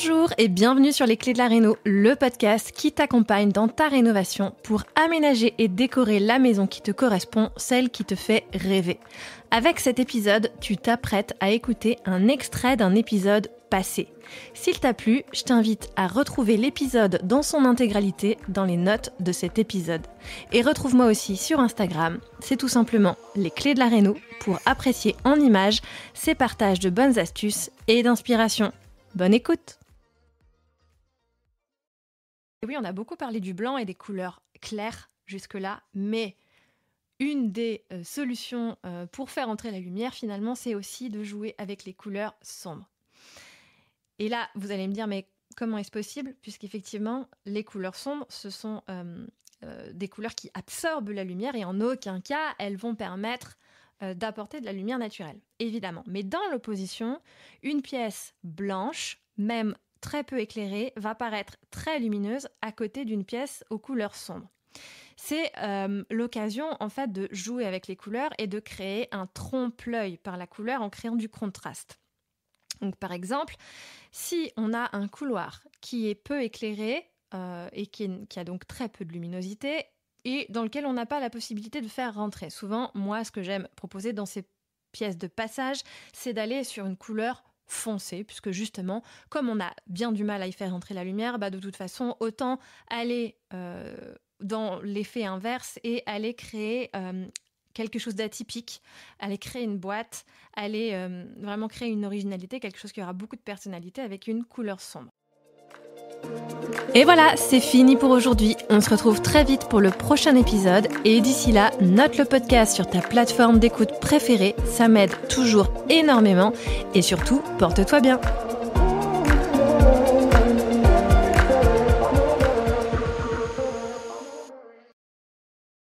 Bonjour et bienvenue sur Les Clés de la Réno, le podcast qui t'accompagne dans ta rénovation pour aménager et décorer la maison qui te correspond, celle qui te fait rêver. Avec cet épisode, tu t'apprêtes à écouter un extrait d'un épisode passé. S'il t'a plu, je t'invite à retrouver l'épisode dans son intégralité dans les notes de cet épisode. Et retrouve-moi aussi sur Instagram, c'est tout simplement Les Clés de la Réno pour apprécier en images ces partages de bonnes astuces et d'inspiration. Bonne écoute! Oui, on a beaucoup parlé du blanc et des couleurs claires jusque-là, mais une des solutions pour faire entrer la lumière, finalement, c'est aussi de jouer avec les couleurs sombres. Et là, vous allez me dire, mais comment est-ce possible? Puisqu'effectivement, les couleurs sombres, ce sont des couleurs qui absorbent la lumière et en aucun cas, elles vont permettre d'apporter de la lumière naturelle, évidemment. Mais dans l'opposition, une pièce blanche, même très peu éclairée, va paraître très lumineuse à côté d'une pièce aux couleurs sombres. C'est l'occasion en fait de jouer avec les couleurs et de créer un trompe-l'œil par la couleur en créant du contraste. Donc par exemple, si on a un couloir qui est peu éclairé et qui a donc très peu de luminosité, et dans lequel on n'a pas la possibilité de faire rentrer. Souvent, moi, ce que j'aime proposer dans ces pièces de passage, c'est d'aller sur une couleur foncée, puisque justement, comme on a bien du mal à y faire rentrer la lumière, de toute façon, autant aller dans l'effet inverse et aller créer quelque chose d'atypique, aller créer une boîte, aller vraiment créer une originalité, quelque chose qui aura beaucoup de personnalité avec une couleur sombre. Et voilà, c'est fini pour aujourd'hui. On se retrouve très vite pour le prochain épisode. Et d'ici là, note le podcast sur ta plateforme d'écoute préférée. Ça m'aide toujours énormément. Et surtout, porte-toi bien.